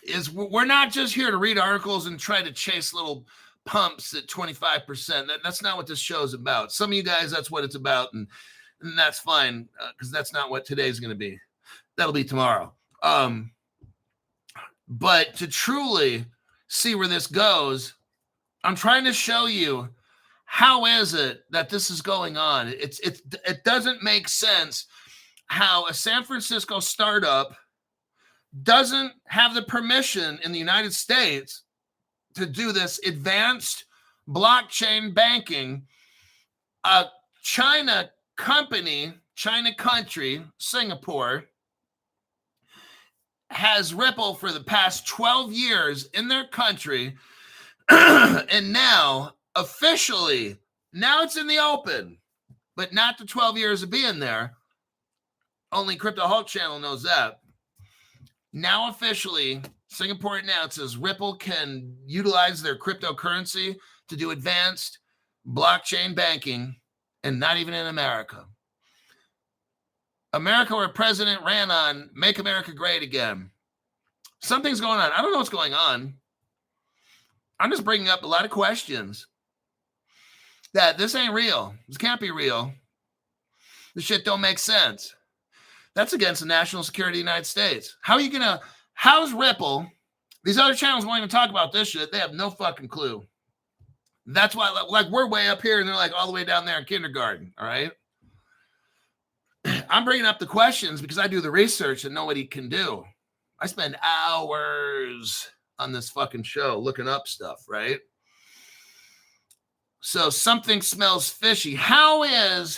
is we're not just here to read articles and try to chase little pumps at 25%. That's not what this show is about. Some of you guys, that's what it's about. And that's fine because that's not what today's going to be. That'll be tomorrow. But to truly see where this goes, I'm trying to show you how is it that this is going on. It doesn't make sense how a San Francisco startup doesn't have the permission in the United States to do this advanced blockchain banking. A China country, Singapore, has Ripple for the past 12 years in their country. And now, officially, now it's in the open, but not the 12 years of being there. Only Crypto Hulk channel knows that. Now, officially, Singapore announces Ripple can utilize their cryptocurrency to do advanced blockchain banking, and not even in America. America, where President ran on Make America Great Again. Something's going on. I don't know what's going on. I'm just bringing up a lot of questions that this ain't real. This can't be real. This shit don't make sense. That's against the national security of the United States. How's Ripple? These other channels won't even talk about this shit. They have no fucking clue. That's why, like, we're way up here and they're like all the way down there in kindergarten. All right. I'm bringing up the questions because I do the research that nobody can do. I spend hours on this fucking show looking up stuff, right? So something smells fishy. I'm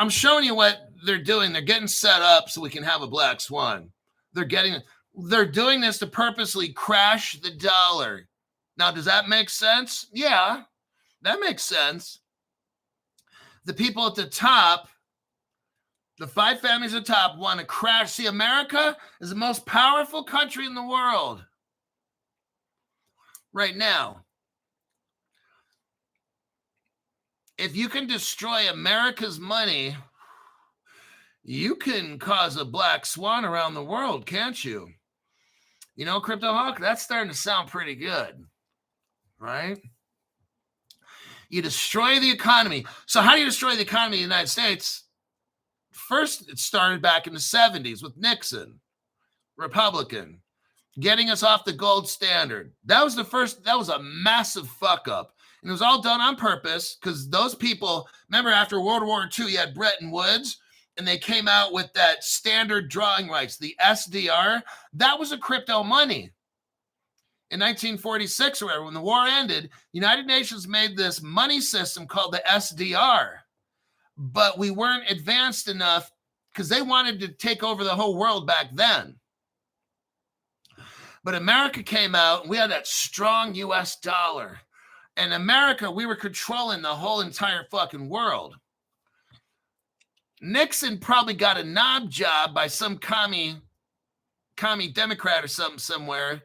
showing you what they're doing. They're getting set up so we can have a black swan. They're doing this to purposely crash the dollar. Now, does that make sense? Yeah, that makes sense. The people at the top, the 5 families at the top, want to crash. See, America is the most powerful country in the world right now. If you can destroy America's money, you can cause a black swan around the world, can't you? You know, Crypto Hawk, that's starting to sound pretty good, right? You destroy the economy. So how do you destroy the economy in the United States? First, it started back in the 70s with Nixon, Republican, getting us off the gold standard. That was a massive fuck up. And it was all done on purpose because those people, remember after World War II, you had Bretton Woods, and they came out with that standard drawing rights, the SDR. That was a crypto money. In 1946 or whatever, when the war ended, the United Nations made this money system called the SDR. But we weren't advanced enough because they wanted to take over the whole world back then. But America came out, and we had that strong U.S. dollar. And America, we were controlling the whole entire fucking world. Nixon probably got a knob job by some commie Democrat or something somewhere.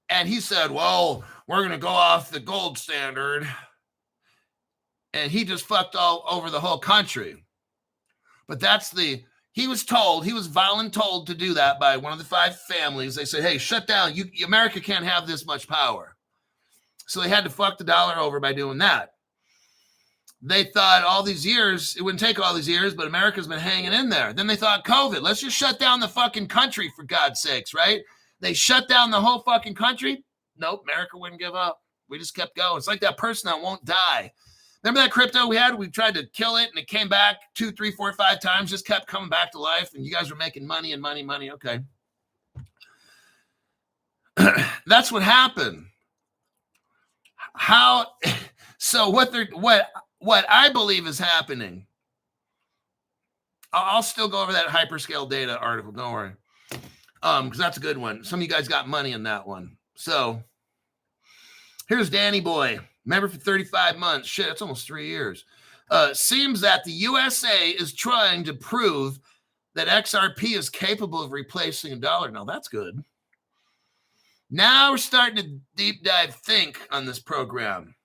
And he said, well, we're going to go off the gold standard. And he just fucked all over the whole country. But he was voluntold to do that by one of the 5 families. They said, hey, shut down. America can't have this much power. So they had to fuck the dollar over by doing that. They thought all these years, it wouldn't take all these years, but America's been hanging in there. Then they thought COVID, let's just shut down the fucking country for God's sakes, right? They shut down the whole fucking country. Nope, America wouldn't give up. We just kept going. It's like that person that won't die. Remember that crypto we had? We tried to kill it and it came back 2, 3, 4, 5 times, just kept coming back to life. And you guys were making money and money, money. Okay. That's what happened. So what I believe is happening, I'll still go over that hyperscale data article, don't worry. Because that's a good one. Some of you guys got money in that one. So here's Danny Boy, member for 35 months. Shit, that's almost 3 years. Seems that the USA is trying to prove that XRP is capable of replacing a dollar. Now, that's good. Now we're starting to deep dive think on this program.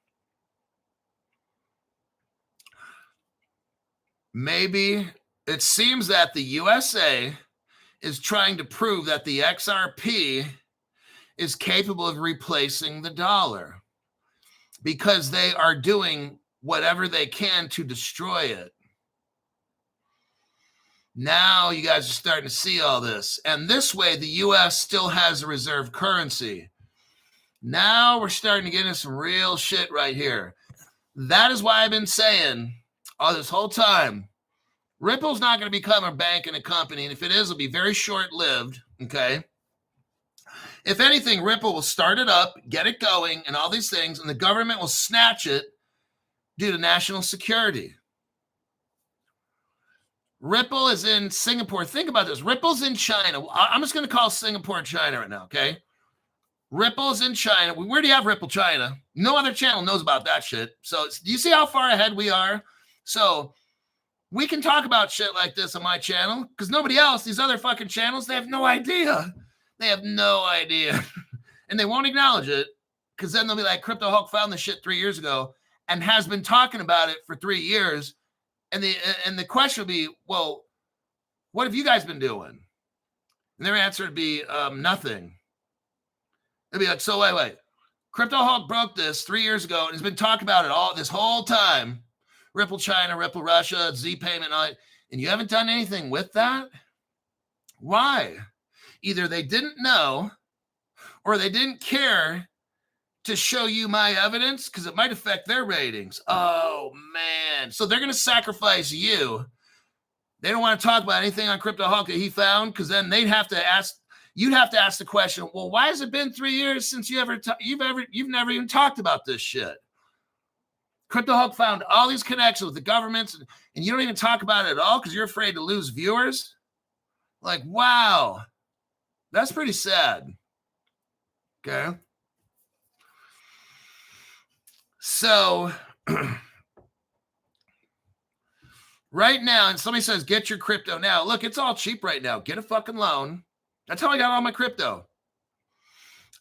Maybe it seems that the USA is trying to prove that the XRP is capable of replacing the dollar because they are doing whatever they can to destroy it. Now you guys are starting to see all this. And this way, the U.S. still has a reserve currency. Now we're starting to get into some real shit right here. That is why I've been saying all this whole time, Ripple's not going to become a bank and a company. And if it is, it'll be very short-lived, okay? If anything, Ripple will start it up, get it going, and all these things, and the government will snatch it due to national security. Ripple is in Singapore. Think about this. Ripple's in China. I'm just going to call Singapore China right now, okay? Ripple's in China. We already have Ripple China. No other channel knows about that shit. So do you see how far ahead we are? So we can talk about shit like this on my channel because nobody else, these other fucking channels, they have no idea. They have no idea. And they won't acknowledge it because then they'll be like, Crypto Hulk found this shit 3 years ago and has been talking about it for 3 years. And the question would be, well, what have you guys been doing? And their answer would be nothing. It'd be like, so wait. Crypto Hulk broke this 3 years ago and has been talking about it all this whole time. Ripple China, Ripple Russia, Z payment, and you haven't done anything with that? Why? Either they didn't know or they didn't care to show you my evidence because it might affect their ratings. Oh, man. So they're going to sacrifice you. They don't want to talk about anything on Crypto Hulk that he found because then you'd have to ask the question, well, why has it been 3 years since you've never even talked about this shit? Crypto Hulk found all these connections with the governments and you don't even talk about it at all because you're afraid to lose viewers? Like, wow. That's pretty sad. Okay. So right now, and somebody says, get your crypto now. Look, it's all cheap right now. Get a fucking loan. That's how I got all my crypto.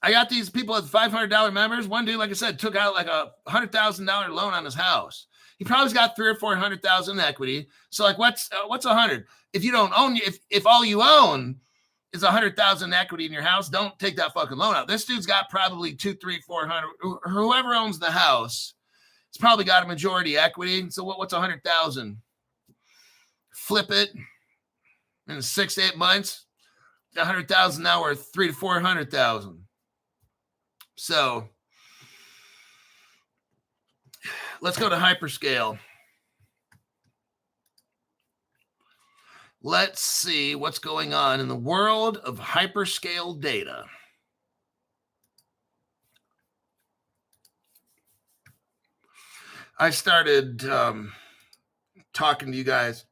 I got these people with $500 members. One dude, like I said, took out like a $100,000 loan on his house. He probably's got 300,000 or 400,000 in equity. So like, what's 100? If you don't own, if all you own is 100,000 equity in your house, don't take that fucking loan out. This dude's got probably 200, 300, 400. Whoever owns the house, it's probably got a majority equity. So what's 100,000? Flip it in 6 to 8 months. 100,000 now worth 300,000 to 400,000. So let's go to hyperscale. Let's see what's going on in the world of hyperscale data. I started talking to you guys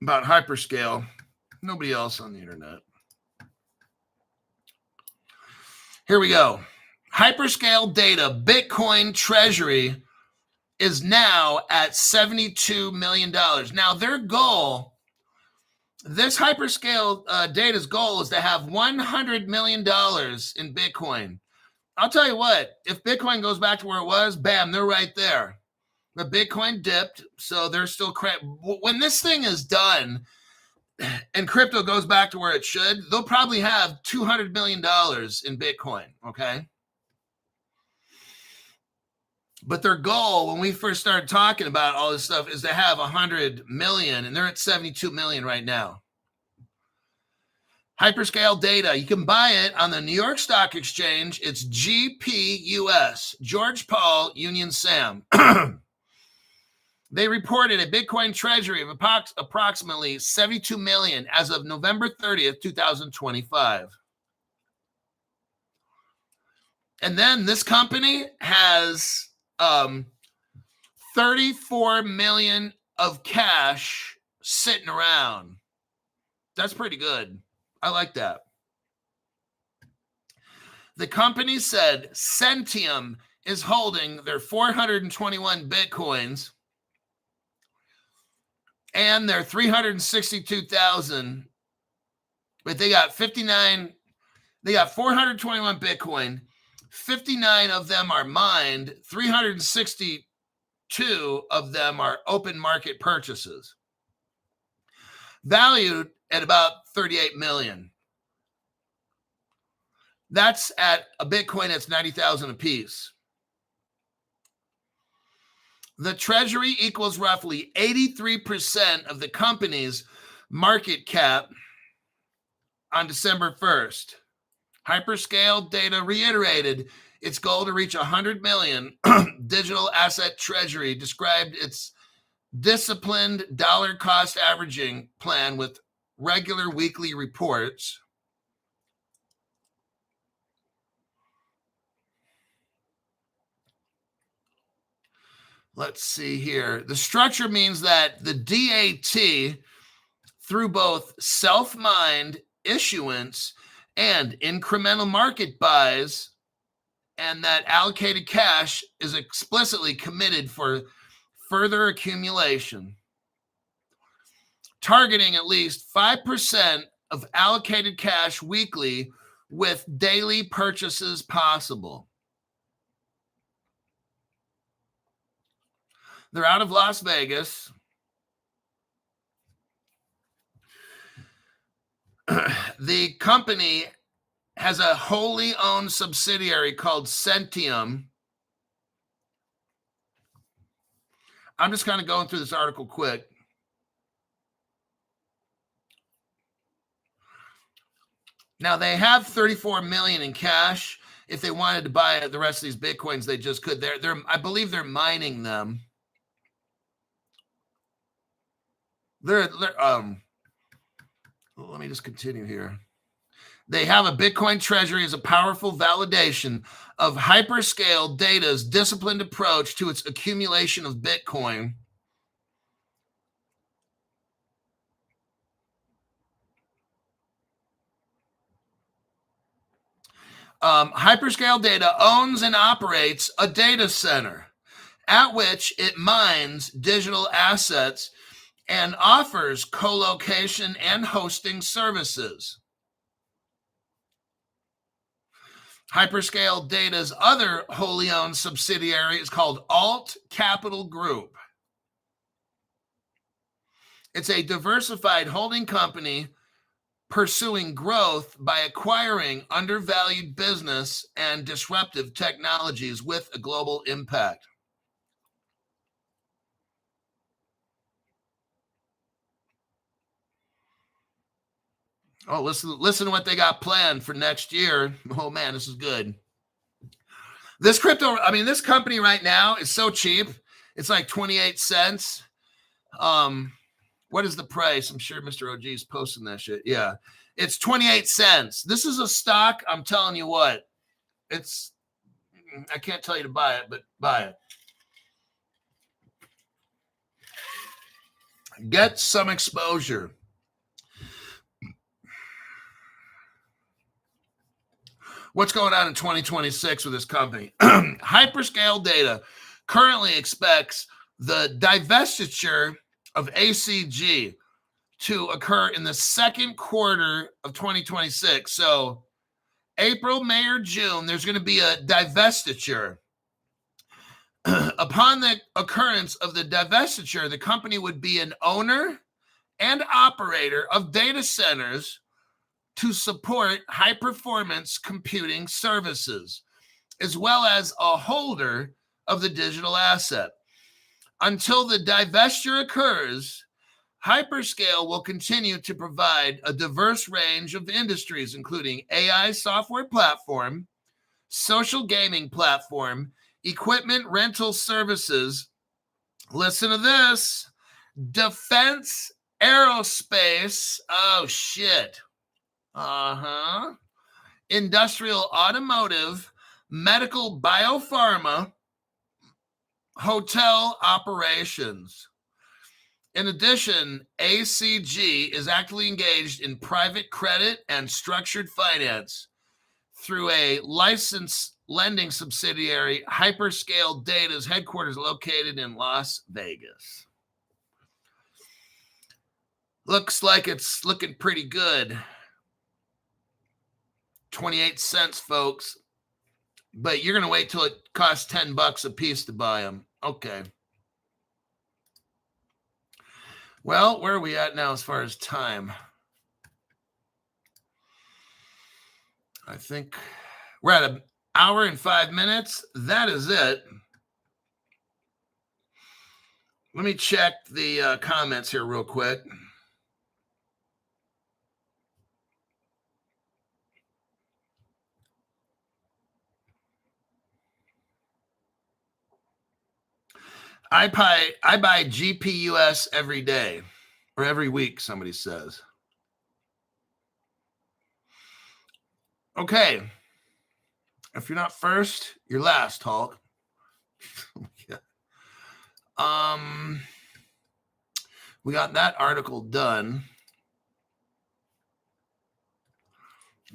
about hyperscale. Nobody else on the internet. Here we go. Hyperscale data, Bitcoin treasury is now at $72 million. Now their goal, this hyperscale data's goal is to have $100 million in Bitcoin. I'll tell you what, if Bitcoin goes back to where it was, bam, they're right there. But Bitcoin dipped, so they're still when this thing is done and crypto goes back to where it should, they'll probably have $200 million in Bitcoin, okay? But their goal, when we first started talking about all this stuff, is to have 100 million, and they're at 72 million right now. Hyperscale data, you can buy it on the New York Stock Exchange. It's GPUS, George Paul Union Sam. They reported a Bitcoin treasury of approximately 72 million as of November 30th, 2025. And then this company has 34 million of cash sitting around. That's pretty good. I like that. The company said Centium is holding their 421 Bitcoins and their 362,000, but they got 421 Bitcoin, 59 of them are mined, 362 of them are open market purchases, valued at about 38 million. That's at a Bitcoin that's 90,000 a piece. The treasury equals roughly 83% of the company's market cap on December 1st. Hyperscale Data reiterated its goal to reach 100 million digital asset treasury, described its disciplined dollar cost averaging plan with regular weekly reports. Let's see here. The structure means that the DAT, through both self-mined issuance and incremental market buys, and that allocated cash is explicitly committed for further accumulation, targeting at least 5% of allocated cash weekly with daily purchases possible. They're out of Las Vegas. The company has a wholly owned subsidiary called Centium. I'm just kind of going through this article quick. Now, they have 34 million in cash. If they wanted to buy the rest of these Bitcoins, they just could. I believe they're mining them. Let me just continue here. They have a Bitcoin treasury as a powerful validation of Hyperscale Data's disciplined approach to its accumulation of Bitcoin. Hyperscale Data owns and operates a data center at which it mines digital assets and offers co-location and hosting services. Hyperscale Data's other wholly owned subsidiary is called Alt Capital Group. It's a diversified holding company pursuing growth by acquiring undervalued business and disruptive technologies with a global impact. Oh, listen to what they got planned for next year. Oh man, this is good. This company right now is so cheap. It's like 28 cents. What is the price? I'm sure Mr. OG is posting that shit. Yeah. It's 28 cents. This is a stock. I'm telling you what, I can't tell you to buy it, but buy it. Get some exposure. What's going on in 2026 with this company? Hyperscale Data currently expects the divestiture of ACG to occur in the second quarter of 2026. So April, May, or June, there's going to be a divestiture. Upon the occurrence of the divestiture, the company would be an owner and operator of data centers to support high-performance computing services, as well as a holder of the digital asset. Until the divestiture occurs, Hyperscale will continue to provide a diverse range of industries, including AI software platform, social gaming platform, equipment rental services, listen to this, defense, aerospace, oh shit, industrial automotive, medical biopharma, hotel operations. In addition, ACG is actively engaged in private credit and structured finance through a licensed lending subsidiary. Hyperscale Data's headquarters located in Las Vegas. Looks like it's looking pretty good. 28 cents, folks. But you're going to wait till it costs $10 a piece to buy them. Okay. Well, where are we at now as far as time? I think we're at an hour and 5 minutes. That is it. Let me check the comments here real quick. I buy GPUS every day or every week, somebody says. Okay. If you're not first, you're last, Hulk. Yeah. We got that article done.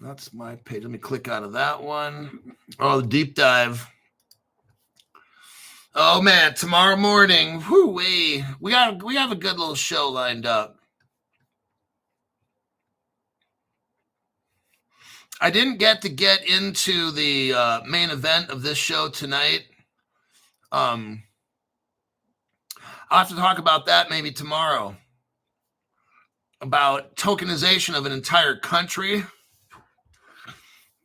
That's my page. Let me click out of that one. Oh, the deep dive. Oh man, tomorrow morning, we have a good little show lined up. I didn't get into the main event of this show tonight. I'll have to talk about that maybe tomorrow. About tokenization of an entire country.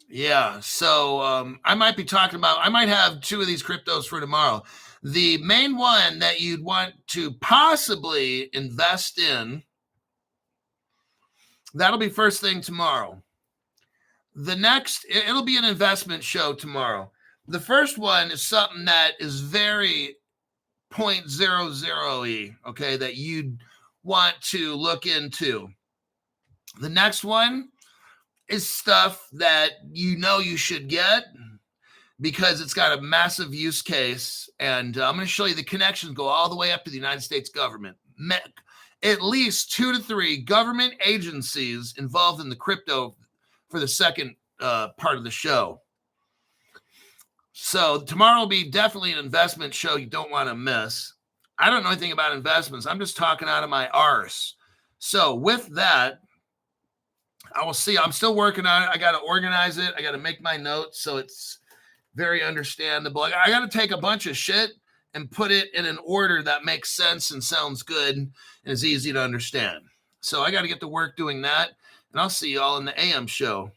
Yeah, so I might be talking about, I might have two of these cryptos for tomorrow. The main one that you'd want to possibly invest in, that'll be first thing tomorrow. The next, it'll be an investment show tomorrow. The first one is something that is very 0.00y, okay, that you'd want to look into. The next one is stuff that you know you should get because it's got a massive use case. And I'm going to show you the connections go all the way up to the United States government. At least 2 to 3 government agencies involved in the crypto for the second part of the show. So tomorrow will be definitely an investment show you don't want to miss. I don't know anything about investments. I'm just talking out of my arse. So with that, I will see. I'm still working on it. I got to organize it. I got to make my notes so it's very understandable. I got to take a bunch of shit and put it in an order that makes sense and sounds good and is easy to understand. So I got to get to work doing that. And I'll see you all in the AM show.